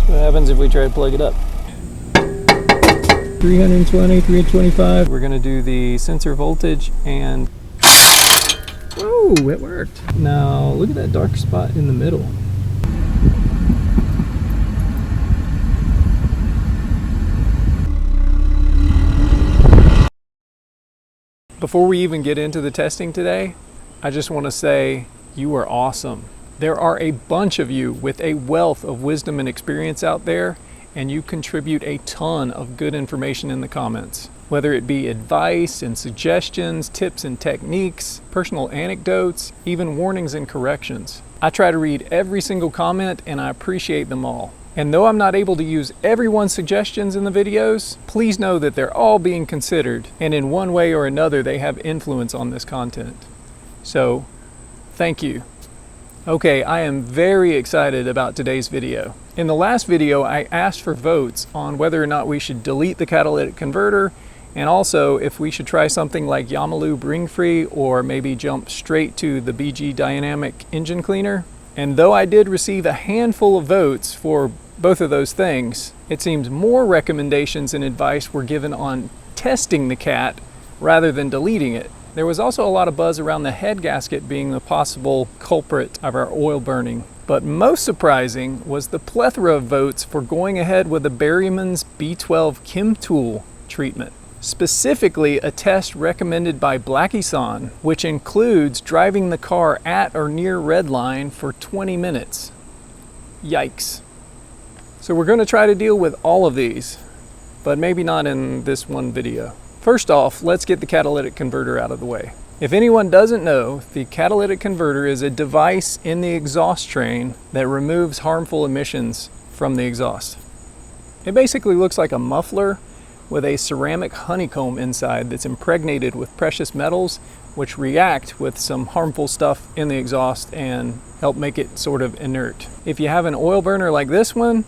What happens if we try to plug it up? 320, 325. We're gonna do the sensor voltage and... Whoa, it worked. Now look at that dark spot in the middle. Before we even get into the testing today, I just want to say you are awesome. There are a bunch of you with a wealth of wisdom and experience out there, and you contribute a ton of good information in the comments. Whether it be advice and suggestions, tips and techniques, personal anecdotes, even warnings and corrections. I try to read every single comment and I appreciate them all. And though I'm not able to use everyone's suggestions in the videos, please know that they're all being considered, and in one way or another they have influence on this content. So, thank you. Okay, I am very excited about today's video. In the last video, I asked for votes on whether or not we should delete the catalytic converter, and also if we should try something like Yamalube Ring Free or maybe jump straight to the BG Dynamic engine cleaner. And though I did receive a handful of votes for both of those things, it seems more recommendations and advice were given on testing the cat rather than deleting it. There was also a lot of buzz around the head gasket being the possible culprit of our oil burning. But most surprising was the plethora of votes for going ahead with the Berryman's B12 Chem Tool treatment. Specifically a test recommended by Blackie-san, which includes driving the car at or near red line for 20 minutes. Yikes. So we're going to try to deal with all of these, but maybe not in this one video. First off, let's get the catalytic converter out of the way. If anyone doesn't know, the catalytic converter is a device in the exhaust train that removes harmful emissions from the exhaust. It basically looks like a muffler with a ceramic honeycomb inside that's impregnated with precious metals which react with some harmful stuff in the exhaust and help make it sort of inert. If you have an oil burner like this one,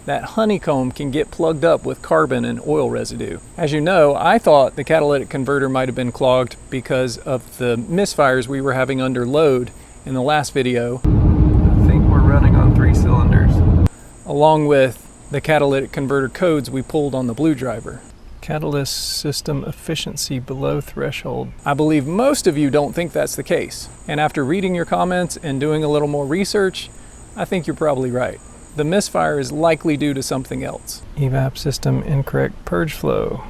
that honeycomb can get plugged up with carbon and oil residue. As you know, I thought the catalytic converter might have been clogged because of the misfires we were having under load in the last video. I think we're running on 3 cylinders, along with the catalytic converter codes we pulled on the blue driver. Catalyst system efficiency below threshold. I believe most of you don't think that's the case. And after reading your comments and doing a little more research, I think you're probably right. The misfire is likely due to something else. Evap system incorrect purge flow.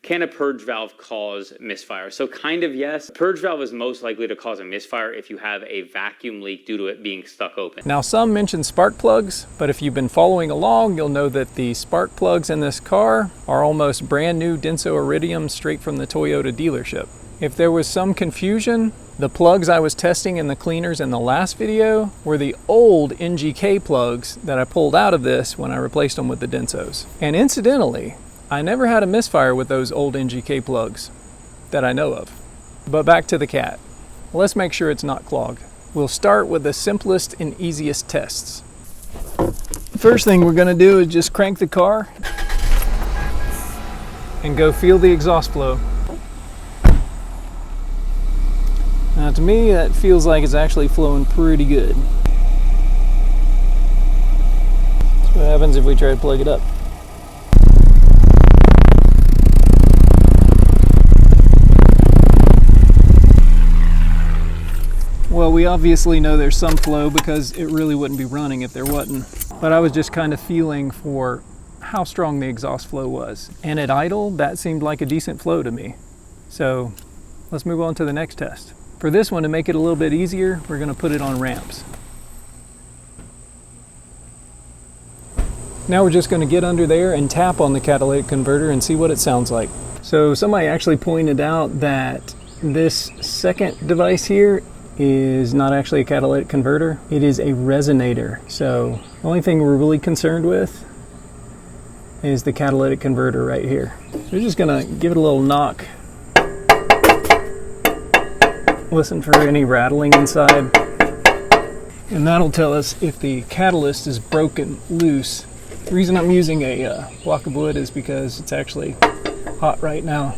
Can a purge valve cause misfire? So kind of yes. A purge valve is most likely to cause a misfire if you have a vacuum leak due to it being stuck open. Now some mention spark plugs, but if you've been following along, you'll know that the spark plugs in this car are almost brand new Denso Iridium straight from the Toyota dealership. If there was some confusion, the plugs I was testing in the cleaners in the last video were the old NGK plugs that I pulled out of this when I replaced them with the Densos. And incidentally, I never had a misfire with those old NGK plugs that I know of. But back to the cat. Let's make sure it's not clogged. We'll start with the simplest and easiest tests. First thing we're gonna do is just crank the car and go feel the exhaust flow. Now to me, that feels like it's actually flowing pretty good. That's what happens if we try to plug it up. Well, we obviously know there's some flow because it really wouldn't be running if there wasn't. But I was just kind of feeling for how strong the exhaust flow was. And at idle, that seemed like a decent flow to me. So let's move on to the next test. For this one, to make it a little bit easier, we're going to put it on ramps. Now we're just going to get under there and tap on the catalytic converter and see what it sounds like. So somebody actually pointed out that this second device here is not actually a catalytic converter. It is a resonator. So the only thing we're really concerned with is the catalytic converter right here. So we're just going to give it a little knock. Listen for any rattling inside, and that'll tell us if the catalyst is broken loose. The reason I'm using a block of wood is because it's actually hot right now.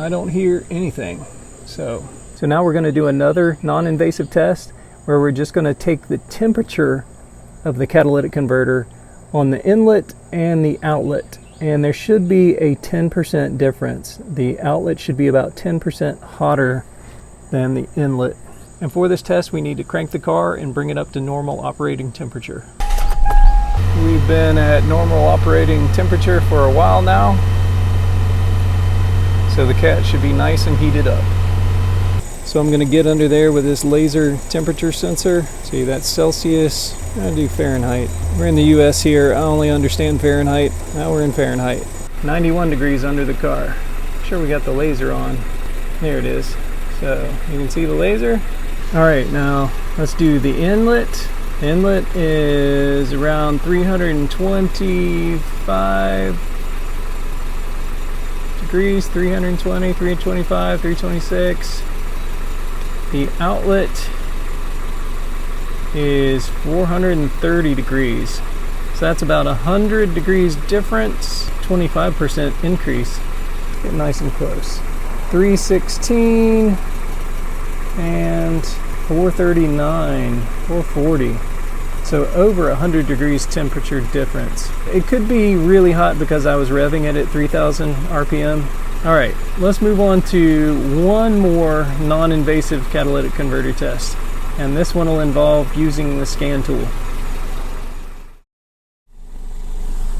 I don't hear anything. So now we're going to do another non-invasive test where we're just going to take the temperature of the catalytic converter on the inlet and the outlet. And there should be a 10% difference. The outlet should be about 10% hotter than the inlet. And for this test, we need to crank the car and bring it up to normal operating temperature. We've been at normal operating temperature for a while now, so the cat should be nice and heated up. So I'm going to get under there with this laser temperature sensor. See, that's Celsius. I'm going to do Fahrenheit. We're in the US here. I only understand Fahrenheit. Now we're in Fahrenheit. 91 degrees under the car. Sure, we got the laser on. There it is. So you can see the laser. All right, now let's do the inlet. Inlet is around 325 degrees, 320, 325, 326. The outlet is 430 degrees. So that's about 100 degrees difference, 25% increase. Get nice and close. 316 and 439, 440. So over 100 degrees temperature difference. It could be really hot because I was revving it at 3000 RPM. All right, let's move on to one more non-invasive catalytic converter test. And this one will involve using the scan tool.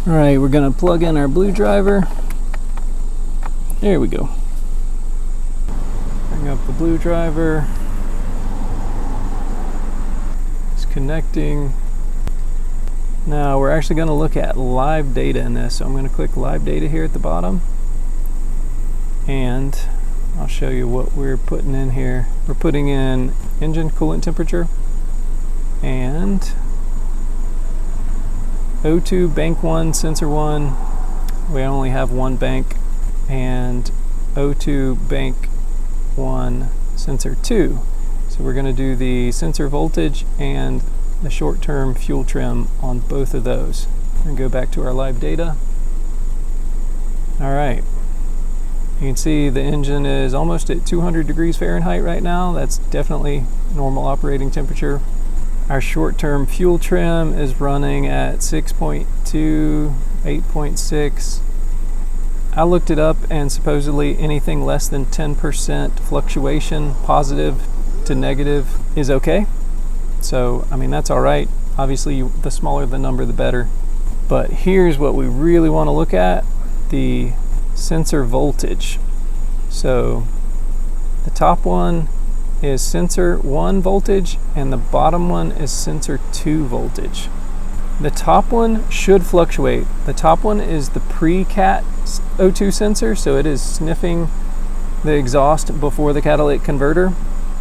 All right, we're gonna plug in our blue driver. There we go. Bring up the blue driver. It's connecting. Now we're actually gonna look at live data in this. So I'm gonna click live data here at the bottom. And I'll show you what we're putting in here. We're putting in engine coolant temperature and O2 bank 1, sensor 1. We only have one bank, and O2 bank 1, sensor 2. So we're going to do the sensor voltage and the short-term fuel trim on both of those. And go back to our live data. All right. You can see the engine is almost at 200 degrees Fahrenheit right now. That's definitely normal operating temperature. Our short-term fuel trim is running at 6.2, 8.6. I looked it up, and supposedly anything less than 10% fluctuation, positive to negative, is okay. So, I mean, that's all right. Obviously, the smaller the number, the better. But here's what we really want to look at, the sensor voltage. So the top one is sensor 1 voltage and the bottom one is sensor 2 voltage. The top one should fluctuate. The top one is the pre-cat O2 sensor, so it is sniffing the exhaust before the catalytic converter,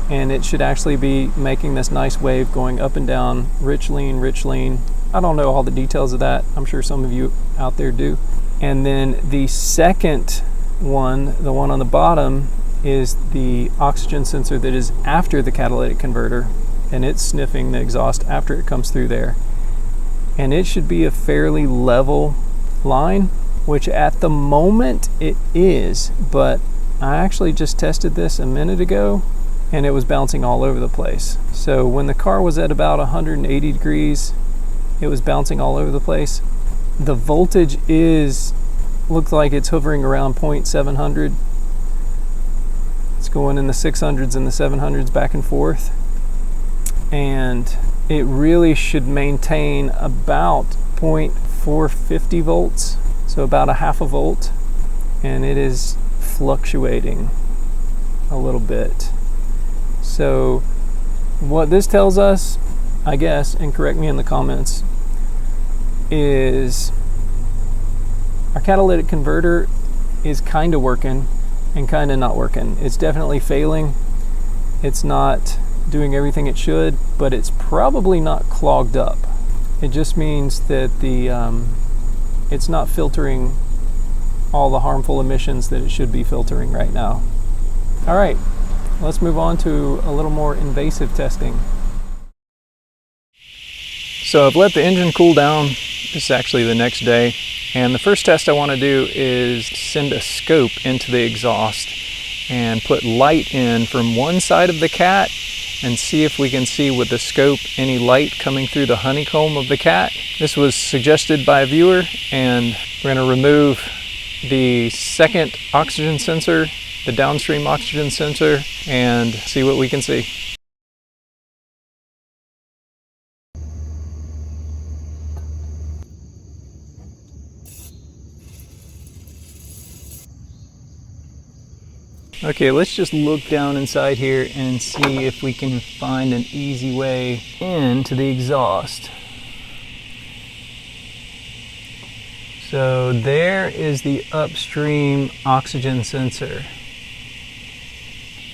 and it should actually be making this nice wave going up and down, rich lean, rich lean. I don't know all the details of that. I'm sure some of you out there do. And then the second one, the one on the bottom, is the oxygen sensor that is after the catalytic converter, and it's sniffing the exhaust after it comes through there. And it should be a fairly level line, which at the moment it is, but I actually just tested this a minute ago and it was bouncing all over the place. So when the car was at about 180 degrees, it was bouncing all over the place. The voltage looks like it's hovering around 0.700. It's going in the 600s and the 700s back and forth. And it really should maintain about 0.450 volts, so about a half a volt. And it is fluctuating a little bit. So what this tells us, I guess, and correct me in the comments, is our catalytic converter is kind of working and kind of not working. It's definitely failing. It's not doing everything it should, but it's probably not clogged up. It just means that it's not filtering all the harmful emissions that it should be filtering right now. All right, let's move on to a little more invasive testing. So I've let the engine cool down. This is actually the next day. And the first test I want to do is send a scope into the exhaust and put light in from one side of the cat and see if we can see with the scope any light coming through the honeycomb of the cat. This was suggested by a viewer, and we're going to remove the second oxygen sensor, the downstream oxygen sensor, and see what we can see. Okay, let's just look down inside here and see if we can find an easy way into the exhaust. So there is the upstream oxygen sensor.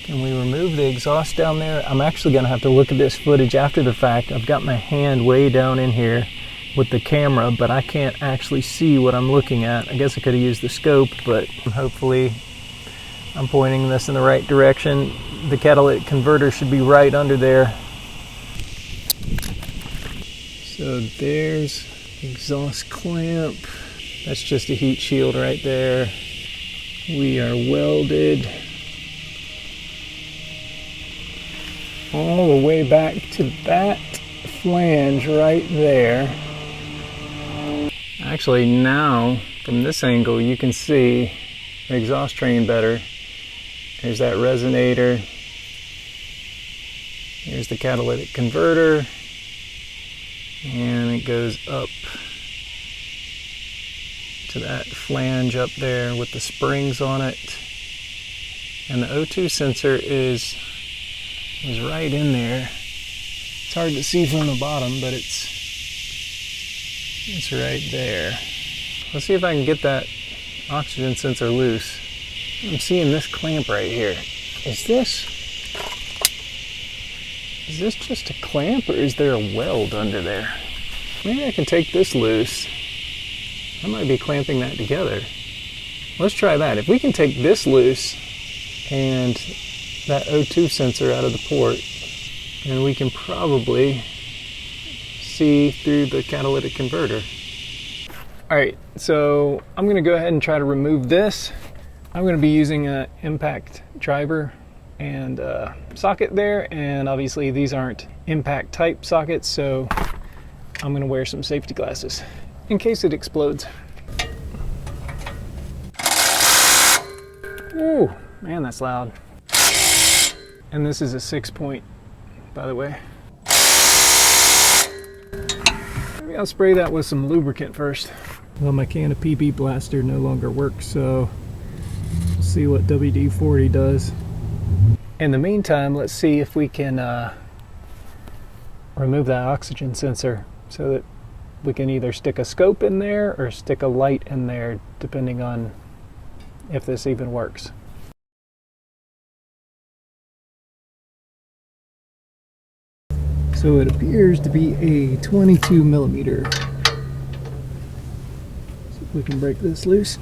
Can we remove the exhaust down there? I'm actually going to have to look at this footage after the fact. I've got my hand way down in here with the camera, but I can't actually see what I'm looking at. I guess I could have used the scope, but hopefully I'm pointing this in the right direction. The catalytic converter should be right under there. So there's the exhaust clamp. That's just a heat shield right there. We are welded all the way back to that flange right there. Actually, now from this angle you can see the exhaust train better. There's that resonator. Here's the catalytic converter. And it goes up to that flange up there with the springs on it. And the O2 sensor is right in there. It's hard to see from the bottom, but it's right there. Let's see if I can get that oxygen sensor loose. I'm seeing this clamp right here. Is this just a clamp, or is there a weld under there? Maybe I can take this loose. I might be clamping that together. Let's try that. If we can take this loose and that O2 sensor out of the port, then we can probably see through the catalytic converter. Alright, so I'm going to go ahead and try to remove this. I'm going to be using an impact driver and socket there, and obviously these aren't impact type sockets, so I'm going to wear some safety glasses in case it explodes. Ooh, man, that's loud. And this is a 6-point, by the way. Maybe I'll spray that with some lubricant first. Well, my can of PB blaster no longer works, so we'll see what WD-40 does. In the meantime, let's see if we can remove that oxygen sensor so that we can either stick a scope in there or stick a light in there, depending on if this even works. So it appears to be a 22 millimeter. See if we can break this loose.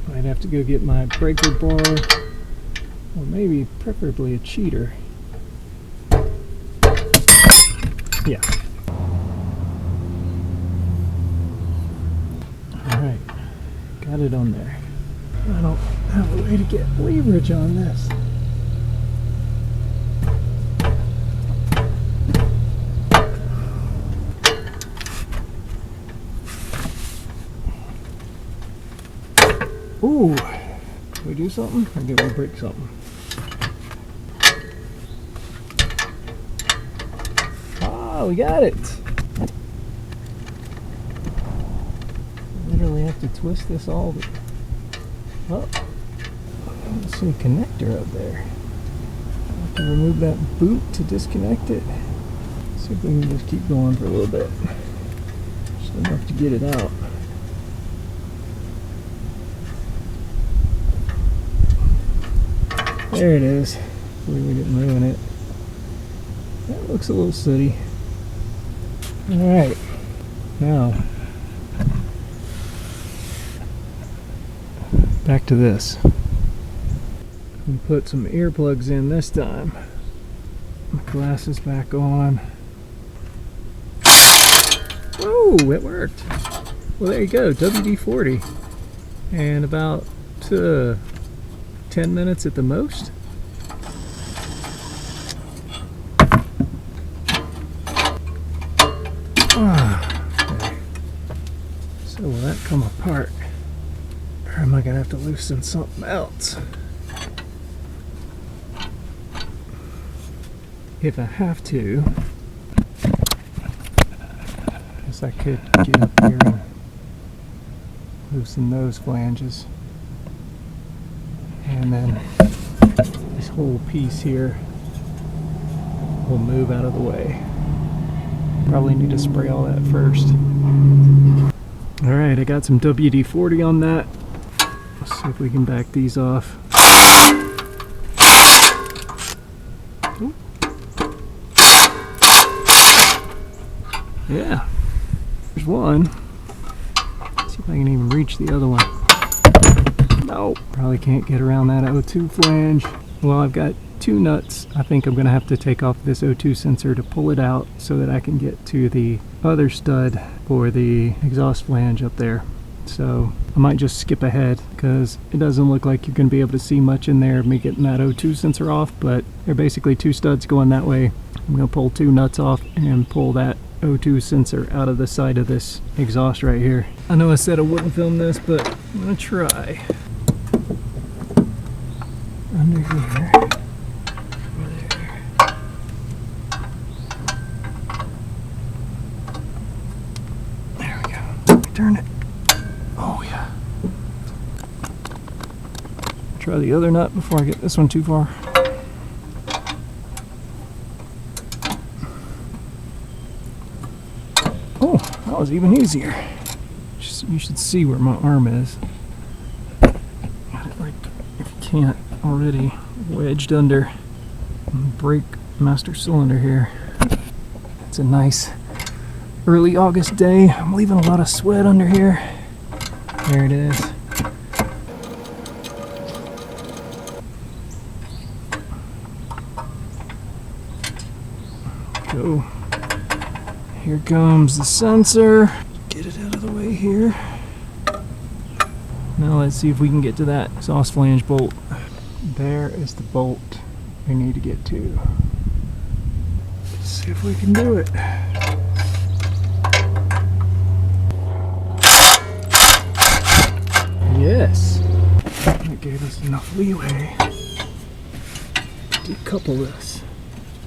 Might have to go get my breaker bar, or maybe preferably a cheater. Yeah. Alright, got it on there. I don't have a way to get leverage on this. Ooh, did we do something? Or did we break something? Ah, we got it! Literally have to twist this all the... Oh, there's some connector up there. I'll have to remove that boot to disconnect it. See if we can just keep going for a little bit. Just enough to get it out. There it is. Hopefully we didn't ruin it. That looks a little sooty. Alright, now back to this. And put some earplugs in this time. My glasses back on. Whoa, it worked. Well, there you go, WD-40. And about 10 minutes at the most. Okay. So will that come apart? Or am I gonna have to loosen something else? If I have to, I guess I could get up here and loosen those flanges. And then this whole piece here will move out of the way. Probably need to spray all that first. Alright, I got some WD-40 on that. Let's see if we can back these off. Ooh. Yeah, there's one. Let's see if I can even reach the other one. No, probably can't get around that O2 flange. Well, I've got two nuts. I think I'm going to have to take off this O2 sensor to pull it out so that I can get to the other stud for the exhaust flange up there. So I might just skip ahead because it doesn't look like you're going to be able to see much in there of me getting that O2 sensor off, but they're basically two studs going that way. I'm going to pull two nuts off and pull that O2 sensor out of the side of this exhaust right here. I know I said I wouldn't film this, but I'm going to try. Under here. There we go. Turn it. Oh yeah. Try the other nut before I get this one too far. Oh, that was even easier. You should see where my arm is. Got it like, if you can't already, wedged under brake master cylinder here. It's a nice early August day. I'm leaving a lot of sweat under here. There it is. Go. Here comes the sensor. Get it out of the way here. Now let's see if we can get to that exhaust flange bolt. There is the bolt we need to get to. Let's see if we can do it. Yes! That gave us enough leeway to decouple this.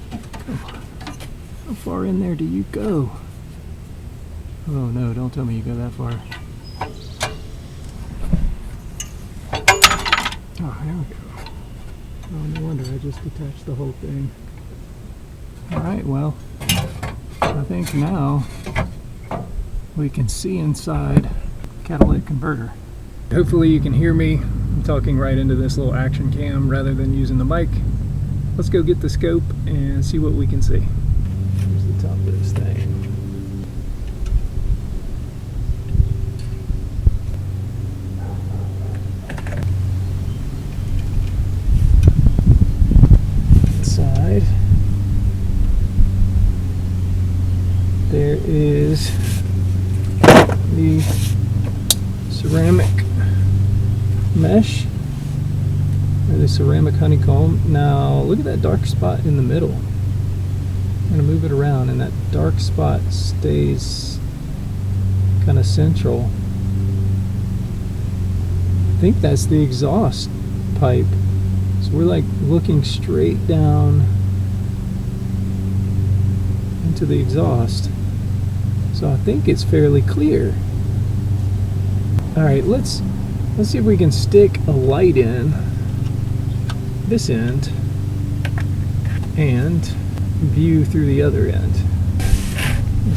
Come on. How far in there do you go? Oh no, don't tell me you go that far. Oh, there we go. Oh, no wonder I just detached the whole thing. Alright, well, I think now we can see inside catalytic converter. Hopefully you can hear me. I'm talking right into this little action cam rather than using the mic. Let's go get the scope and see what we can see. Here's the top of this thing. Inside there is the ceramic mesh, or the ceramic honeycomb. Now look at that dark spot in the middle. I'm going to move it around and that dark spot stays kind of central. I think that's the exhaust pipe. So we're like looking straight down into the exhaust. So I think it's fairly clear. Alright, let's see if we can stick a light in this end and view through the other end.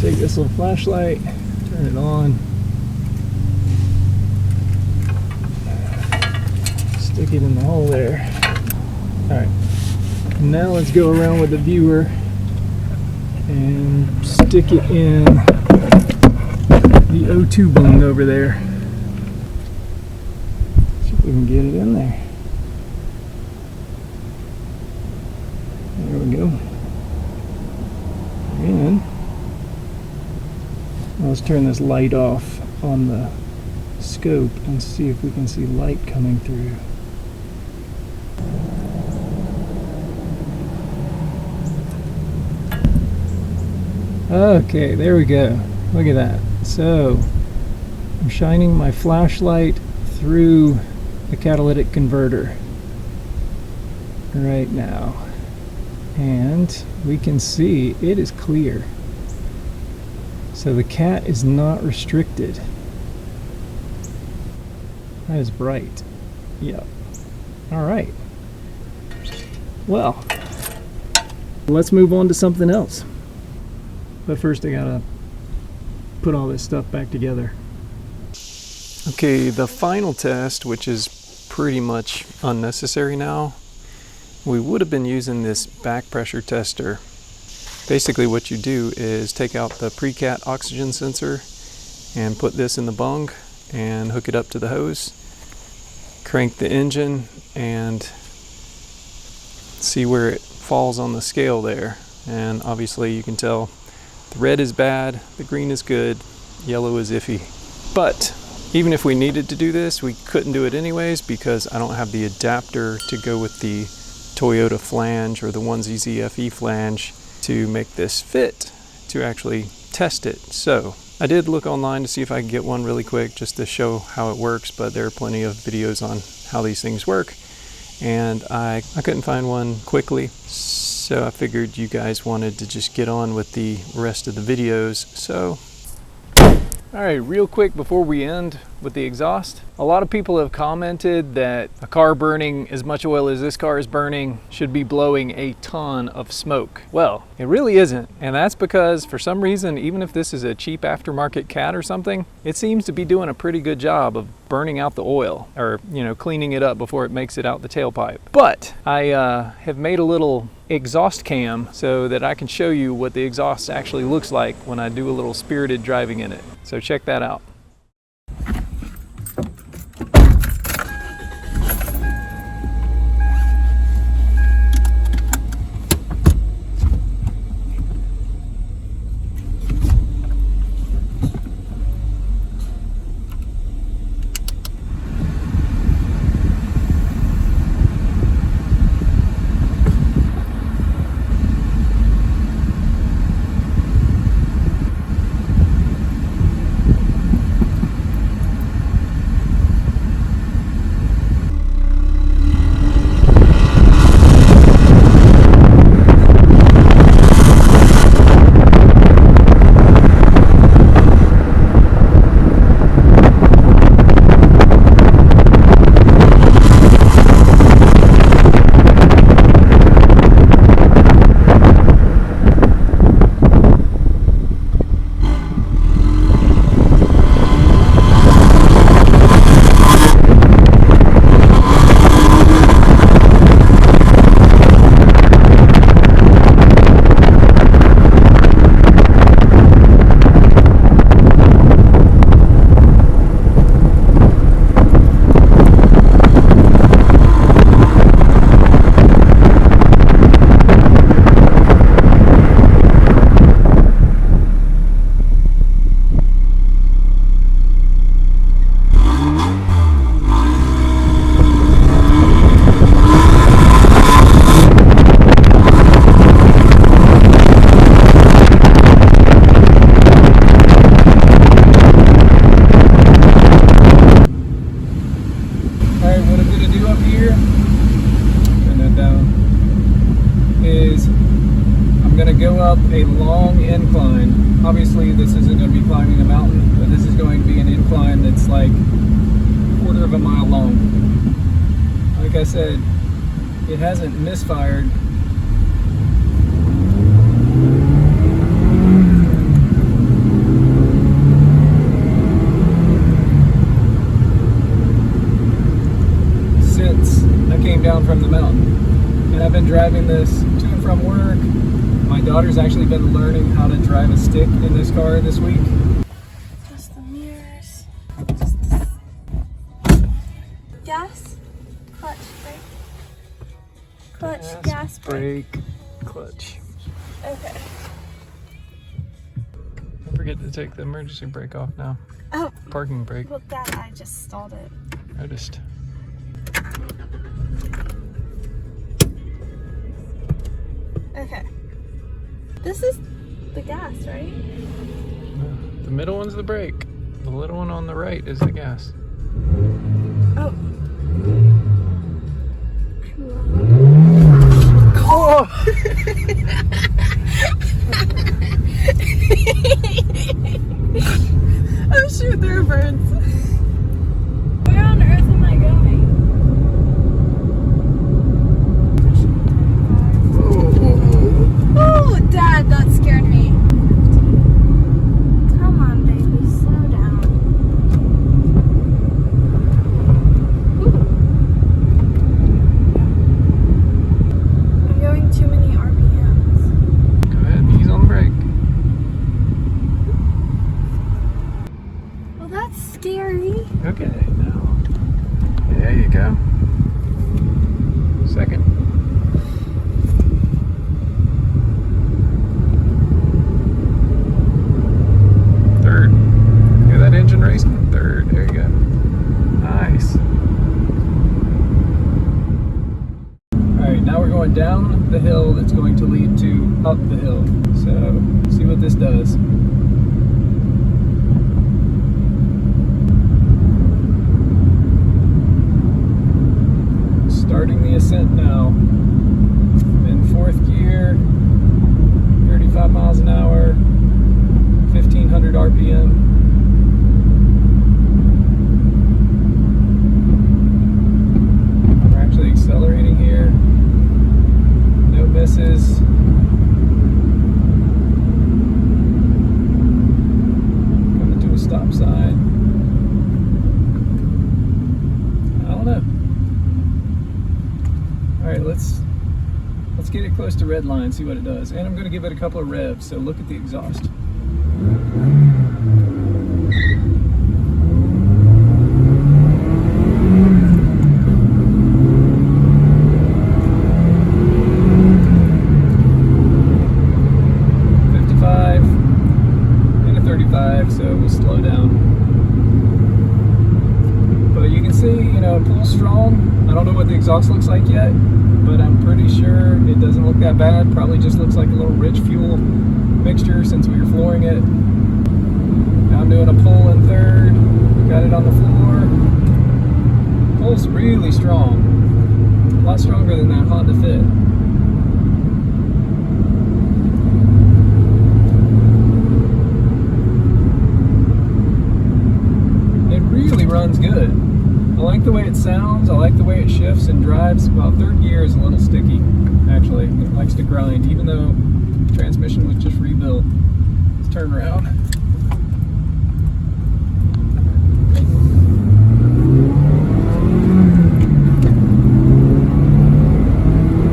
Take this little flashlight, turn it on, stick it in the hole there. Alright, now let's go around with the viewer and stick it in the O2 bung over there. See if we can get it in there. There we go. And let's turn this light off on the scope and see if we can see light coming through. Okay, there we go. Look at that. So I'm shining my flashlight through the catalytic converter right now, and we can see it is clear. So the cat is not restricted. That is bright. Yep. All right. Well, let's move on to something else. But first I gotta put all this stuff back together. Okay, the final test, which is pretty much unnecessary now, we would have been using this back pressure tester. Basically what you do is take out the pre-cat oxygen sensor and put this in the bung and hook it up to the hose, crank the engine, and see where it falls on the scale there. And obviously you can tell the red is bad, the green is good, yellow is iffy. But even if we needed to do this, we couldn't do it anyways because I don't have the adapter to go with the Toyota flange or the 1ZZFE flange to make this fit to actually test it. So I did look online to see if I could get one really quick just to show how it works, but there are plenty of videos on how these things work, and I couldn't find one quickly. So I figured you guys wanted to just get on with the rest of the videos. So, all right, real quick before we end with the exhaust, a lot of people have commented that a car burning as much oil as this car is burning should be blowing a ton of smoke. Well, it really isn't, and that's because for some reason, even if this is a cheap aftermarket cat or something, it seems to be doing a pretty good job of burning out the oil, or cleaning it up before it makes it out the tailpipe. But I have made a little exhaust cam so that I can show you what the exhaust actually looks like when I do a little spirited driving in it. So check that out. A long incline. Obviously this isn't going to be climbing a mountain, but this is going to be an incline that's like a quarter of a mile long. Like I said, it hasn't misfired. Since I came down from the mountain. And I've been driving this to and from work. My daughter's actually been learning how to drive a stick in this car this week. Just the mirrors. Gas, clutch, brake. Clutch, gas, brake. Clutch. Okay. Don't forget to take the emergency brake off now. Oh, Parking brake. well, that I just stalled it. Noticed. Okay. This is the gas, right? The middle one's the brake. The little one on the right is the gas. Oh. Oh! Oh shoot, there are birds. Where on earth am I going? Oh, Dad, that scared me. Come on, baby, slow down. I'm going too many RPMs. Go ahead, ease on the brake. Well, that's scary. Okay, now. There you go. Second. Third. Hear that engine racing? Third. There you go. Nice. Alright, now we're going down the hill that's going to lead to up the hill. So, see what this does. Starting the ascent now. I'm in fourth gear, 35 miles an hour, 1500 RPM. We're actually accelerating here. No misses. Coming to a stop sign. I don't know. Alright, let's get it close to red line, see what it does. And I'm going to give it a couple of revs, so look at the exhaust. And a 35, so we'll slow down. But you can see, you know, it pulls strong. I don't know what the exhaust looks like yet, but I'm pretty sure it doesn't look that bad. Probably just looks like a little rich fuel mixture since we were flooring it. Now I'm doing a pull in third. Got it on the floor. Pulls really strong. A lot stronger than that Honda Fit. It really runs good. I like the way it sounds, I like the way it shifts and drives. Well, third gear is a little sticky, actually. It likes to grind, even though the transmission was just rebuilt. Let's turn around.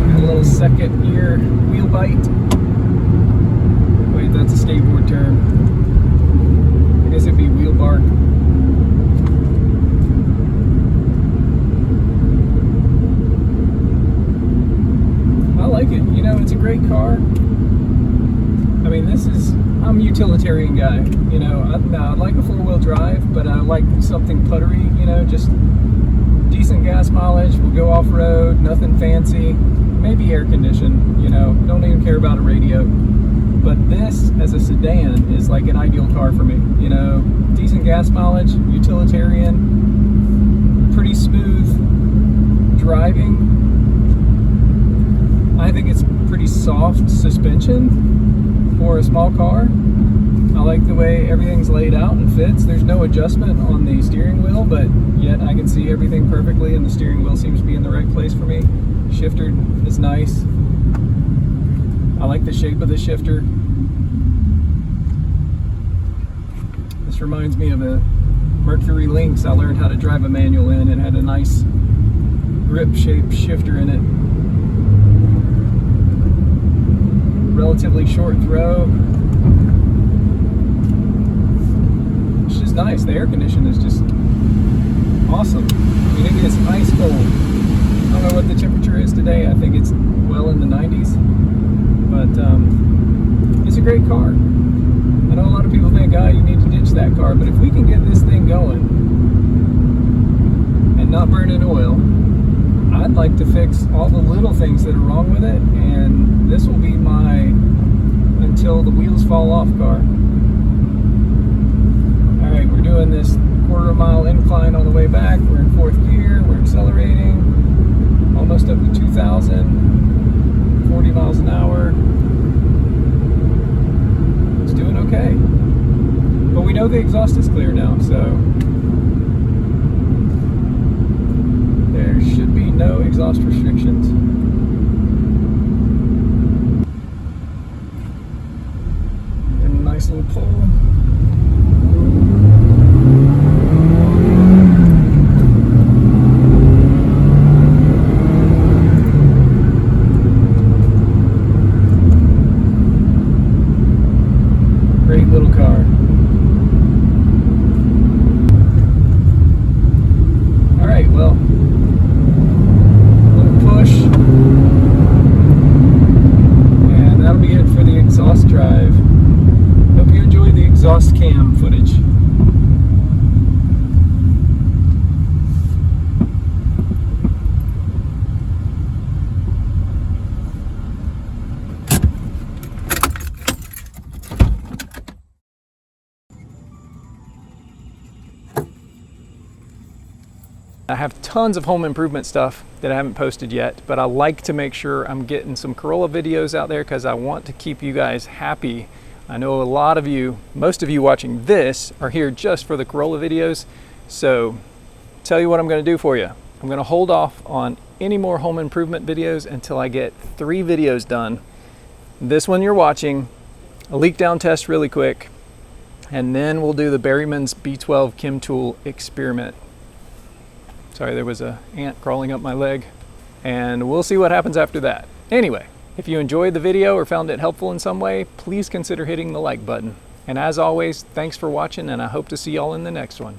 Got a little second gear wheel bite. Wait, that's a skateboard term. I guess it'd be wheel bark. I like it. You know, it's a great car. I mean, I'm a utilitarian guy. You know, I like a four-wheel drive, but I like something puttery, you know, just decent gas mileage. We'll go off-road, nothing fancy. Maybe air conditioned, you know, don't even care about a radio. But this, as a sedan, is like an ideal car for me. You know, decent gas mileage, utilitarian, pretty smooth driving. I think it's pretty soft suspension for a small car. I like the way everything's laid out and fits. There's no adjustment on the steering wheel, but yet I can see everything perfectly, and the steering wheel seems to be in the right place for me. Shifter is nice. I like the shape of the shifter. This reminds me of a Mercury Lynx I learned how to drive a manual in. It had a nice grip-shaped shifter in it. Relatively short throw. It's just nice. The air condition is just awesome. I mean, it is ice cold. I don't know what the temperature is today. I think it's well in the 90s. But it's a great car. I know a lot of people think that car, but if we can get this thing going and not burning oil, I'd like to fix all the little things that are wrong with it, and this will be my until the wheels fall off car. Alright, we're doing this quarter-mile incline on the way back. We're in 4th gear, we're accelerating, almost up to 2,000, 40 miles an hour. It's doing okay. But we know the exhaust is clear now, so there should be no exhaust restrictions. And a nice little pull. Great little car. Alright, well, push, and that'll be it for the exhaust drive. Hope you enjoyed the exhaust cam footage. I have tons of home improvement stuff that I haven't posted yet, but I like to make sure I'm getting some Corolla videos out there because I want to keep you guys happy. I know a lot of you, most of you watching this, are here just for the Corolla videos. So tell you what I'm going to do for you. I'm going to hold off on any more home improvement videos until I get 3 videos done. This one you're watching, a leak down test really quick, and then we'll do the Berryman's B12 Chem Tool experiment. Sorry, there was an ant crawling up my leg, and we'll see what happens after that. Anyway, if you enjoyed the video or found it helpful in some way, please consider hitting the like button. And as always, thanks for watching, and I hope to see y'all in the next one.